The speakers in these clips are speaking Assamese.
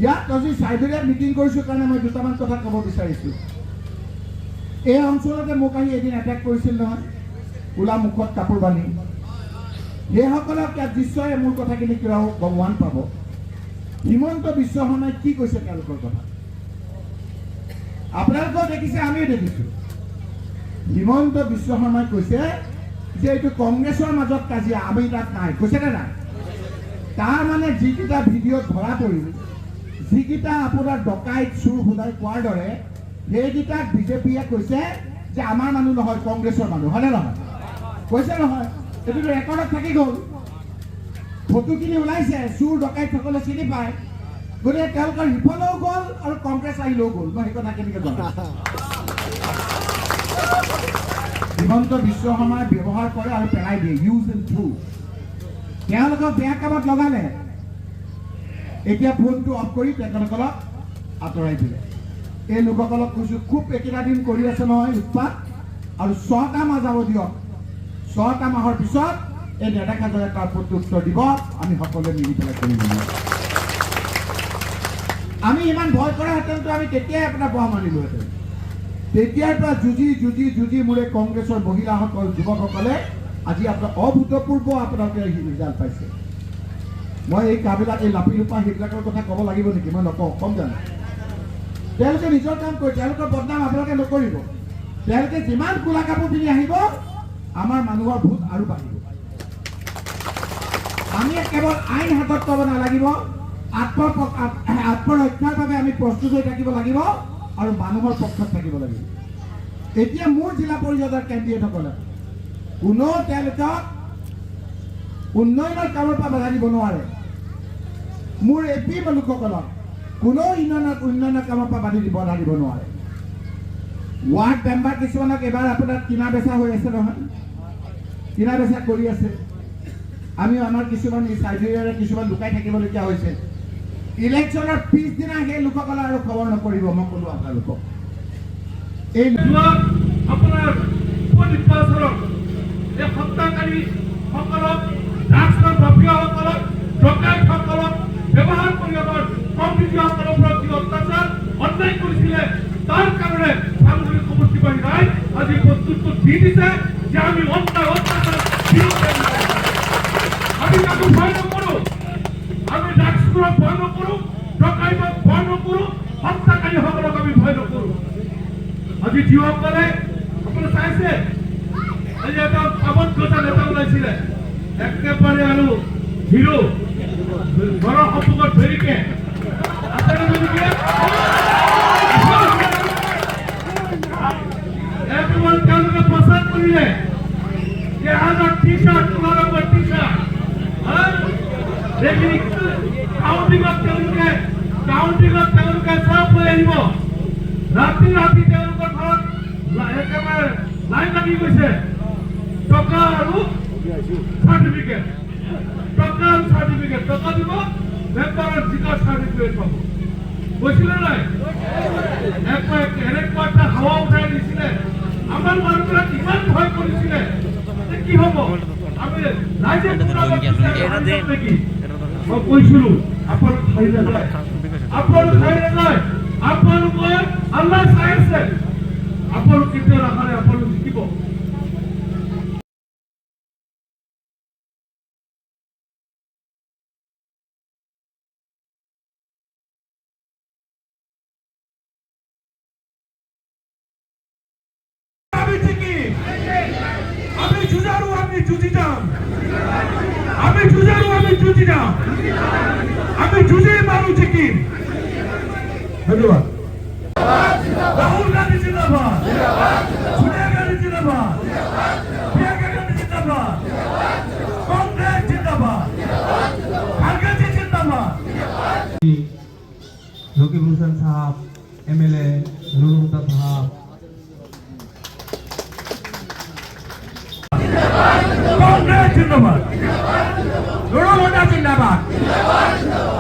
ইয়াত আজি চাইবেৰিয়াত মিটিং কৰিছোঁ কাৰণে মই দুটামান কথা ক'ব বিচাৰিছোঁ। এই অঞ্চলতে মোক আহি এদিন এটেক কৰিছিল নহয়, ওলা মুখত কাপোৰ বান্ধি। সেইসকলক ইয়াত নিশ্চয় মোৰ কথাখিনি কিবা ভগৱান পাব। হিমন্ত বিশ্ব শৰ্মাই কি কৈছে তেওঁলোকৰ কথা আপোনালোকেও দেখিছে, আমিও দেখিছোঁ। হিমন্ত বিশ্ব শৰ্মাই কৈছে যে এইটো কংগ্ৰেছৰ মাজত কাজিয়া, আমি তাত নাই, কৈছেনে নাই? তাৰ মানে যিকেইটা ভিডিঅ'ত ধৰা পৰিল, যিকেইটা আপোনাৰ ডকাইত চুৰ সোধাই কোৱাৰ দৰে, সেইকেইটাক বিজেপিয়ে কৈছে যে আমাৰ মানুহ নহয়, কংগ্ৰেছৰ মানুহ, হয়নে নহয়? কৈছে নহয়, এইটোতো ৰেকৰ্ডত থাকি গ'ল, ফটোখিনি ওলাইছে, চুৰ ডকাইতসকলে চিনি পায়। গতিকে তেওঁলোকৰ সিফালেও গ'ল আৰু কংগ্ৰেছ আহিলেও গ'ল। মই সেই কথা কেনেকৈ জনাম? হিমন্ত বিশ্ব শৰ্মাই ব্যৱহাৰ কৰে আৰু পেলাই দিয়ে, ইউজ এণ্ড থ্ৰু। তেওঁলোকক বেয়া কামত লগালে, এতিয়া ফোনটো অফ কৰি তেওঁলোকক আঁতৰাই দিলে। এই লোকসকলক কৈছোঁ, খুব একেটা দিন কৰি আছে নহয় উৎপাত, আৰু 6টা মাহ যাব দিয়ক। 6টা মাহৰ পিছত এই নেদেখাজনে তাৰ প্ৰত্যুত্তৰ দিব, আমি সকলোৱে মিলি পেলাই কৰিব। আমি ইমান ভয় কৰাহেঁতেনতো আমি তেতিয়াই আপোনাৰ বহা মানিলোহেঁতেন। তেতিয়াৰ পৰা যুঁজি মোৰে কংগ্ৰেছৰ মহিলাসকল, যুৱকসকলে আজি আপোনাৰ অভূতপূৰ্ব আপোনালোকে ৰিজাল্ট পাইছে। মই এই কাবিলাক, এই লাপি লোপা সেইবিলাকৰ কথা ক'ব লাগিব নেকি? মই নকওঁ, কম জানো। তেওঁলোকে নিজৰ কাম কৰে, তেওঁলোকৰ বদনাম আপোনালোকে নকৰিব। তেওঁলোকে যিমান কোলা কাপোৰ পিন্ধি আহিব, আমাৰ মানুহৰ ভোট আৰু বাঢ়িব। আমি কেৱল আইন হাতত ল'ব নালাগিব, আত্মৰক্ষাৰ বাবে আমি প্ৰস্তুত হৈ থাকিব লাগিব আৰু মানুহৰ পক্ষত থাকিব লাগিব। এতিয়া মোৰ জিলা পৰিষদৰ কেণ্ডিডেটসকলে কোনো তেওঁলোকক উন্নয়নৰ কামৰ পৰা বাধা দিব নোৱাৰে। মোৰ এপি লোকসকলক কোনো উন্নয়নৰ কামৰ পৰা বাধা দিব নোৱাৰে। ৱাৰ্ড মেম্বাৰ কিছুমানক এবাৰ আপোনাৰ কিনা বেচা হৈ আছে নহয়, কিনা বেচা কৰি আছে। আমি আমাৰ কিছুমান চাইডেৰে কিছুমান লুকাই থাকিবলগীয়া হৈছে। ইলেকশ্যনৰ পিছদিনা সেই লোকসকলে আৰু খবৰ নকৰিব। মই ক'লো আপোনালোকক, এই আপোনাৰ উপনিৰ্বাচনক এই হত্যাকাৰীসকলক, ড্ৰাগছৰ মাফিয়াসকলক, ডকাইতসকলক ব্যৱহাৰ কৰি আমাৰ সম্প্ৰীতিসকলৰ ওপৰত যি অত্যাচাৰ অন্যায় কৰিছিলে, তাৰ কাৰণে সাংগঠনিক সমষ্টিবাহী ৰাইজ আজি প্ৰস্তুত দি দিছে যে আমি অত্যাচাৰ বিৰুদ্ধে আমি তাকো ভয় নকৰোঁ, আমি ড্ৰাগছবোৰক ভয় নকৰোঁ, ডকাইতক ভয় নকৰোঁ, হত্যাকাৰীসকলক আমি ভয় নকৰোঁ। আজি যিসকলে আপুনি চাইছে, আজি এটা পাবন গজা নেতা ওলাইছিলে, একেবাৰে আৰু হিৰো, ঘৰৰ সন্মুখত ধৰিকে তেওঁলোকে প্ৰচাৰ কৰিলে যে আমাৰ টি চাৰ্ট, কোলা ৰঙৰ টি চাৰ্ট, কাউন্টিঙত তেওঁলোকে চব লৈ আহিব। ৰাতি তেওঁলোকৰ ঘৰত একেবাৰে লাইন লাগি গৈছে, টকা আৰু চাৰ্টিফিকেট, টকা দিব, মেম্বাৰৰ জিকাৰ চাৰ্টিফিকেট পাব। কৈছিলে নাই? এনেকুৱা এটা হাৱা উঠাই দিছিলে, আমাৰ মানুহবিলাক ইমান ভয় কৰিছিলে। কি হব? আমি ৰাইজে নেকি? মই কৈছিলো, আপোনালোক খাই নাযায়, আপোনালোকৰ আল্লাহ চাই আছে, আপোনালোক কেতিয়াও নাখালে আপোনালোক জিকিব। আমি যুঁজাৰু, আমি যুঁজি যাম, আমি যুঁজাৰু, আমি যুঁজি যাম, আমি যুঁজি মাৰো জিকিম। ধন্যবাদ। রাহুল গান্ধী জিন্দাবাদ, সোনিয়া গান্ধী জিন্দাবাদ, প্রিয়াঙ্কা গান্ধী জিন্দাবাদ, কংগ্রেস জিন্দাবাদ, খারগে জি জিন্দাবাদ। रकीब हुसैन साहब, MLA नूर हुदा साहब, कांग्रेस जिंदाबाद, नूर हुदा जिंदाबाद,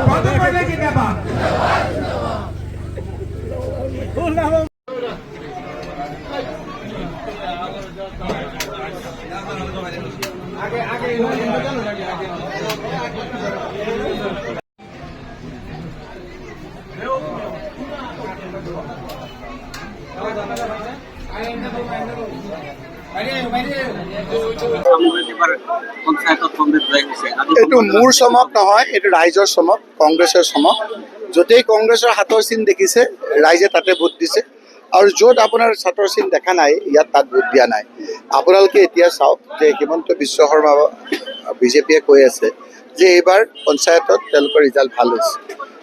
प्रदीप पाटिल जिंदाबाद। এইটো মোৰ চমক নহয়, এইটো ৰাইজৰ চমক, কংগ্ৰেছৰ চমক। য'তেই কংগ্ৰেছৰ হাতৰ চিন দেখিছে ৰাইজে তাতে ভোট দিছে, আৰু য'ত আপোনাৰ হাতৰ চিন দেখা নাই ইয়াত তাত ভোট দিয়া নাই। আপোনালোকে এতিয়া চাওক যে হিমন্ত বিশ্ব শৰ্মা বিজেপিয়ে কৈ আছে যে এইবাৰ পঞ্চায়তত তেওঁলোকৰ ৰিজাল্ট ভাল হৈছে।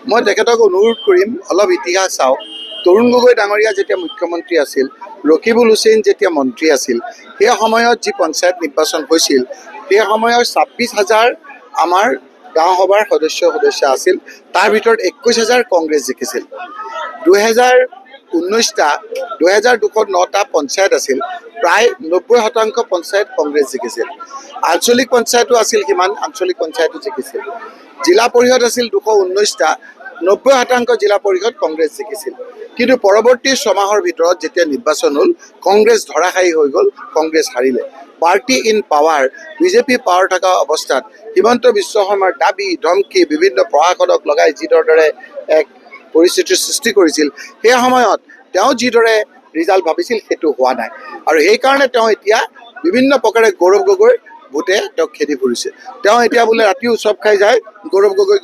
মই তেখেতক অনুৰোধ কৰিম অলপ ইতিহাস চাওক। তৰুণ গগৈ ডাঙৰীয়া যেতিয়া মুখ্যমন্ত্ৰী আছিল, ৰকিবুল হুছেইন যেতিয়া মন্ত্ৰী আছিল, সেই সময়ত যি পঞ্চায়ত নিৰ্বাচন হৈছিল সেই সময়ত 26,000 আমাৰ গাঁও সভাৰ সদস্য আছিল, তাৰ ভিতৰত 21,000 কংগ্ৰেছ জিকিছিল। 2019টা পঞ্চায়ত আছিল, প্ৰায় 90% পঞ্চায়ত কংগ্ৰেছ জিকিছিল। আঞ্চলিক পঞ্চায়তো আছিল, সিমান আঞ্চলিক পঞ্চায়তো জিকিছিল। জিলা পৰিষদ আছিল 219টা, 90% জিলা পৰিষদ কংগ্ৰেছ জিকিছিল। কিন্তু পৰৱৰ্তী 6 মাহৰ ভিতৰত যেতিয়া নিৰ্বাচন হ'ল, কংগ্ৰেছ ধৰাশায়ী হৈ গ'ল, কংগ্ৰেছ হাৰিলে। Party in power, BJP power থকা অৱস্থাত হিমন্ত বিশ্ব শৰ্মাৰ দাবী ধমকি বিভিন্ন প্ৰশাসনক লগাই যিদৰে এক পৰিস্থিতিৰ সৃষ্টি কৰিছিল, সেই সময়ত তেওঁ যিদৰে ৰিজাল্ট ভাবিছিল সেইটো হোৱা নাই, আৰু সেইকাৰণে তেওঁ এতিয়া বিভিন্ন প্ৰকাৰে গৌৰৱ গগৈৰ ভোটে তেওঁক খেদি ফুৰিছে। তেওঁ এতিয়া বোলে ৰাতি উৎসৱ খাই যায়, গৌৰৱ গগৈ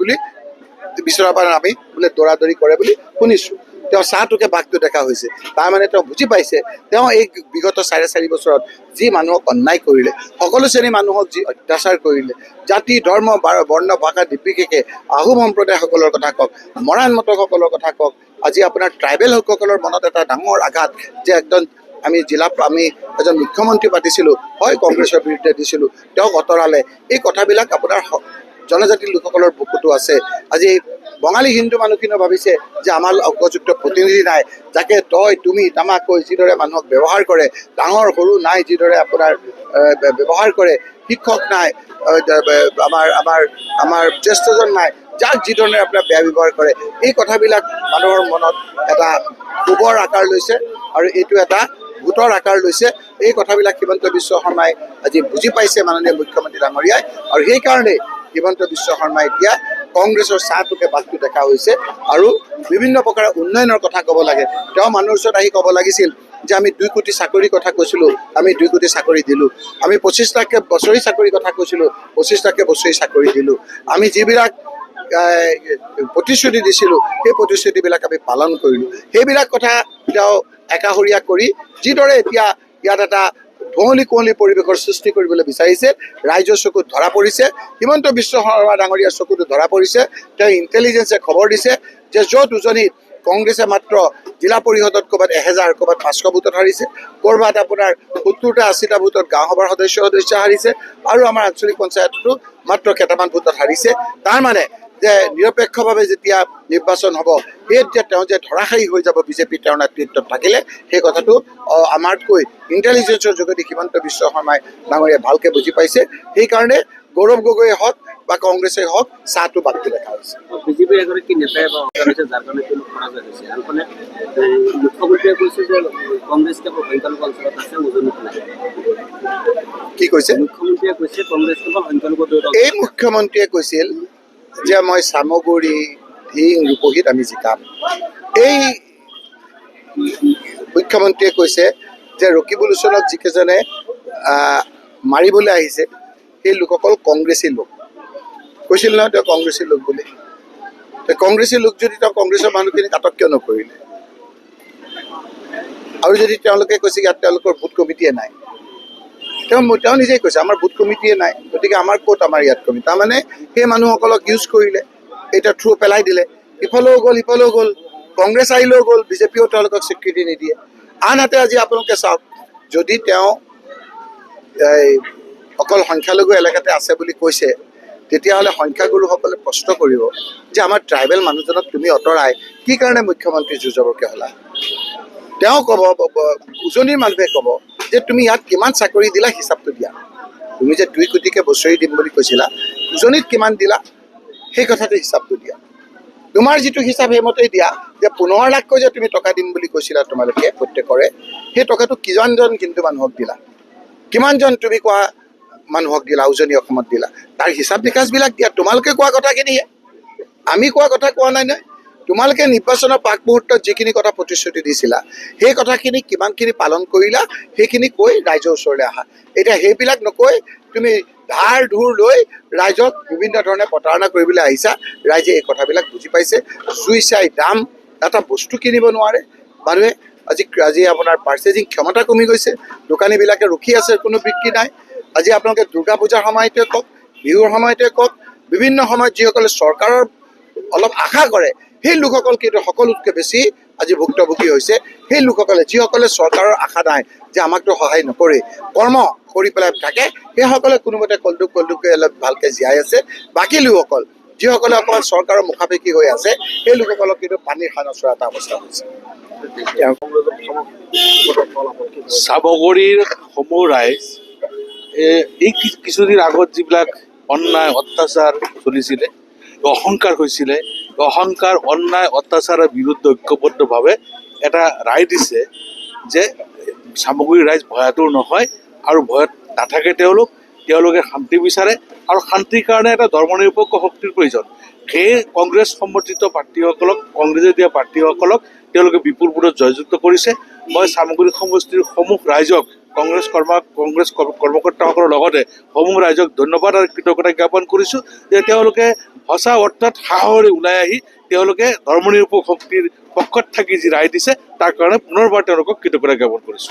বুলি বিচৰাৰ পৰা নামি বোলে দৌৰাদৌৰি কৰে বুলি শুনিছোঁ। তেওঁ চাহটোকে বাঘটো দেখা হৈছে। তাৰমানে তেওঁ বুজি পাইছে তেওঁ এই বিগত 4.5 বছৰত যি মানুহক অন্যায় কৰিলে, সকলো শ্ৰেণীৰ মানুহক যি অত্যাচাৰ কৰিলে, জাতি ধৰ্ম বৰ্ণ ভাষা নিৰ্বিশেষে আহোম সম্প্ৰদায়সকলৰ কথা কওক, মৰাণ মটকসকলৰ কথা কওক, আজি আপোনাৰ ট্ৰাইবেল লোকসকলৰ মনত এটা ডাঙৰ আঘাত যে একদম আমি এজন মুখ্যমন্ত্ৰী পাতিছিলোঁ, হয় কংগ্ৰেছৰ বিৰুদ্ধে দিছিলোঁ, তেওঁক আঁতৰালে। এই কথাবিলাক আপোনাৰ জনজাতি লোকসকলৰ বুকুতো আছে। আজি বঙালী হিন্দু মানুহখিনিও ভাবিছে যে আমাৰ উপযুক্ত প্ৰতিনিধি নাই, যাকে তই তুমি তামাক কৈ যিদৰে মানুহক ব্যৱহাৰ কৰে, ডাঙৰ সৰু নাই যিদৰে আপোনাৰ ব্যৱহাৰ কৰে, শিক্ষক নাই, আমাৰ জ্যেষ্ঠজন নাই, যাক যিধৰণে আপোনাৰ বেয়া ব্যৱহাৰ কৰে, এই কথাবিলাক মানুহৰ মনত এটা ক্ষোভৰ আকাৰ লৈছে, আৰু এইটো এটা ভোটৰ আকাৰ লৈছে। এই কথাবিলাক হিমন্ত বিশ্ব শৰ্মাই আজি বুজি পাইছে, মাননীয় মুখ্যমন্ত্ৰী ডাঙৰীয়াই, আৰু সেইকাৰণে হিমন্ত বিশ্ব শৰ্মাই এতিয়া কংগ্ৰেছৰ চাহটোকে বাঘটো দেখা হৈছে, আৰু বিভিন্ন প্ৰকাৰৰ উন্নয়নৰ কথা ক'ব লাগে। তেওঁ মানুহৰ ওচৰত আহি ক'ব লাগিছিল যে আমি 2 কোটি চাকৰিৰ কথা কৈছিলোঁ, আমি 2 কোটি চাকৰি দিলোঁ। আমি 25 লাখকে বছৰি চাকৰিৰ কথা কৈছিলোঁ, 25 লাখকে বছৰি চাকৰি দিলোঁ। আমি যিবিলাক প্ৰতিশ্ৰুতি দিছিলোঁ সেই প্ৰতিশ্ৰুতিবিলাক আমি পালন কৰিলোঁ। সেইবিলাক কথা তেওঁ একাষৰীয়া কৰি যিদৰে এতিয়া ইয়াত এটা ধুঁৱলি কুঁৱলী পৰিৱেশৰ সৃষ্টি কৰিবলৈ বিচাৰিছে, ৰাইজৰ চকুত ধৰা পৰিছে, হিমন্ত বিশ্ব শৰ্মা ডাঙৰীয়াৰ চকুতো ধৰা পৰিছে। তেওঁ ইণ্টেলিজেন্সে খবৰ দিছে যে য'ত উজনিত কংগ্ৰেছে মাত্ৰ জিলা পৰিষদত ক'ৰবাত 1000, ক'ৰবাত 500 ভোটত হাৰিছে, ক'ৰবাত আপোনাৰ 70টা 80টা ভোটত গাঁও সভাৰ সদস্য হাৰিছে, আৰু আমাৰ আঞ্চলিক পঞ্চায়ততো মাত্ৰ কেইটামান ভোটত হাৰিছে। তাৰমানে যে নিৰপেক্ষভাৱে যেতিয়া নিৰ্বাচন হ'ব, তেতিয়া তেওঁ যে ধৰাশায়ী হৈ যাব বিজেপি তেওঁৰ নেতৃত্বত থাকিলে, সেই কথাটো আমাতকৈ ইণ্টেলিজেন্সৰ যোগেদি হিমন্ত বিশ্ব শৰ্মাই ডাঙৰীয়াই ভালকৈ বুজি পাইছে। সেইকাৰণে গৌৰৱ গগৈয়ে হওক বা কংগ্ৰেছেই হওক চাহটো বাঘটো দেখা হৈছে। বিজেপিৰ এগৰাকী নেতাই বা অংশীদাৰ যাৰ কাৰণে তেওঁলোক পৰাজয় হৈছে, আনফালে মুখ্যমন্ত্ৰীয়ে কৈছে যে কংগ্ৰেছ কেৱল সংখ্যালঘু অঞ্চলত আছে, উজনিত নাই। কি কৈছে মুখ্যমন্ত্ৰীয়ে? কৈছে কংগ্ৰেছ কেৱল সংখ্যালঘু। এই মুখ্যমন্ত্ৰীয়ে কৈছিল যে মই চামগুৰি ধিং ৰূপহীত আমি জিকাম। এই মুখ্যমন্ত্ৰীয়ে কৈছে যে ৰকিবুল হুছেইনক যিকেইজনে মাৰিবলৈ আহিছে সেই লোকসকল কংগ্ৰেছী লোক। কৈছিল নহয় তেওঁ কংগ্ৰেছী লোক বুলি। কংগ্ৰেছী লোক যদি তেওঁ কংগ্ৰেছৰ মানুহখিনিক আটক কিয় নকৰিলে? আৰু যদি তেওঁলোকে কৈছে ইয়াত তেওঁলোকৰ বুথ কমিটিয়ে নাই, তেওঁ নিজেই কৈছে আমাৰ বুথ কমিটিয়ে নাই, গতিকে আমাৰ ক'ত আমাৰ ইয়াত কমিটি। তাৰমানে সেই মানুহসকলক ইউজ কৰিলে, এতিয়া থ্ৰু পেলাই দিলে, ইফালেও গ'ল সিফালেও গ'ল, কংগ্ৰেছ আহিলেও গ'ল, বিজেপিয়েও তেওঁলোকক স্বীকৃতি নিদিয়ে। আনহাতে আজি আপোনালোকে চাওক, যদি তেওঁ অকল সংখ্যালঘু এলেকাতে আছে বুলি কৈছে, তেতিয়াহ'লে সংখ্যাগুৰুসকলে প্ৰশ্ন কৰিব যে আমাৰ ট্ৰাইবেল মানুহজনক তুমি আঁতৰাই কি কাৰণে মুখ্যমন্ত্ৰী যুঁজবৰকে হ'লা? তেওঁ ক'ব, উজনিৰ মানুহে ক'ব যে তুমি ইয়াত কিমান চাকৰি দিলা হিচাপটো দিয়া। তুমি যে 2 কোটিকে বছৰি দিম বুলি কৈছিলা, উজনিত কিমান দিলা সেই কথাটো হিচাপটো দিয়া। তোমাৰ যিটো হিচাপ সেইমতেই দিয়া যে 15 লাখকৈ যে তুমি টকা দিম বুলি কৈছিলা তোমালোকে প্ৰত্যেকৰে, সেই টকাটো কিমানজন কিন্তু মানুহক দিলা, কিমানজন তুমি কোৱা মানুহক দিলা, উজনি অসমত দিলা, তাৰ হিচাপ নিকাচবিলাক দিয়া। তোমালোকে কোৱা কথাখিনিয়ে, আমি কোৱা কথা কোৱা নাই নহয়। তোমালোকে নিৰ্বাচনৰ প্ৰাক মুহূৰ্তত যিখিনি কথা প্ৰতিশ্ৰুতি দিছিলা সেই কথাখিনি কিমানখিনি পালন কৰিলা সেইখিনি কৈ ৰাইজৰ ওচৰলৈ আহা। এতিয়া সেইবিলাক নকৈ তুমি ধাৰ ধুৰ লৈ ৰাইজক বিভিন্ন ধৰণে প্ৰতাৰণা কৰিবলৈ আহিছা। ৰাইজে এই কথাবিলাক বুজি পাইছে। জুই চাই দাম, এটা বস্তু কিনিব নোৱাৰে মানুহে। আজি আপোনাৰ পাৰ্চেজিং ক্ষমতা কমি গৈছে। দোকানীবিলাকে ৰখি আছে, কোনো বিক্ৰী নাই। আজি আপোনালোকে দুৰ্গা পূজাৰ সময়তে কওক, বিহুৰ সময়তে কওক, বিভিন্ন সময়ত যিসকলে চৰকাৰৰ অলপ আশা কৰে সেই লোকসকল কিন্তু সকলোতকৈ বেছি আজি ভুক্তভোগী হৈছে। সেই লোকসকলে যিসকলে চৰকাৰৰ আশা নাই যে আমাকতো সহায় নকৰে, কৰ্ম কৰি পেলাই থাকে, সেইসকলে কোনোমতে কলডুকৈ অলপ ভালকৈ জীয়াই আছে। বাকী লোকসকল যিসকলে অকণমান চৰকাৰৰ মুখাপেক্ষী হৈ আছে সেই লোকসকলক কিন্তু পানীৰ সাৰ নচৰা এটা অৱস্থা হৈছে। চামগুৰিৰ সমূহ ৰাইজ এই কিছুদিন আগত যিবিলাক অন্যায় অত্যাচাৰ চলিছিলে, অহংকাৰ হৈছিলে, অহংকাৰ অন্যায় অত্যাচাৰৰ বিৰুদ্ধে ঐক্যবদ্ধভাৱে এটা ৰায় দিছে যে চামগুৰিৰ ৰাইজ ভয়াতুৰ নহয় আৰু ভয়ত নাথাকে। তেওঁলোকে শান্তি বিচাৰে আৰু শান্তিৰ কাৰণে এটা ধৰ্মনিৰপেক্ষ শক্তিৰ প্ৰয়োজন। সেই কংগ্ৰেছ সমৰ্থিত প্ৰাৰ্থীসকলক, কংগ্ৰেছে দিয়া প্ৰাৰ্থীসকলক তেওঁলোকে বিপুলপুৰত জয়যুক্ত কৰিছে। মই চামগুৰি সমষ্টিৰ সমূহ ৰাইজক, কংগ্ৰেছ কৰ্মকৰ্তাসকলৰ লগতে সমূহ ৰাইজক ধন্যবাদ আৰু কৃতজ্ঞতা জ্ঞাপন কৰিছোঁ যে তেওঁলোকে সঁচা অৰ্থত সাহসেৰে ওলাই আহি তেওঁলোকে ধৰ্মনিৰপেক্ষ শক্তিৰ পক্ষত থাকি যি ৰায় দিছে তাৰ কাৰণে পুনৰবাৰ তেওঁলোকক কৃতজ্ঞতা জ্ঞাপন কৰিছোঁ।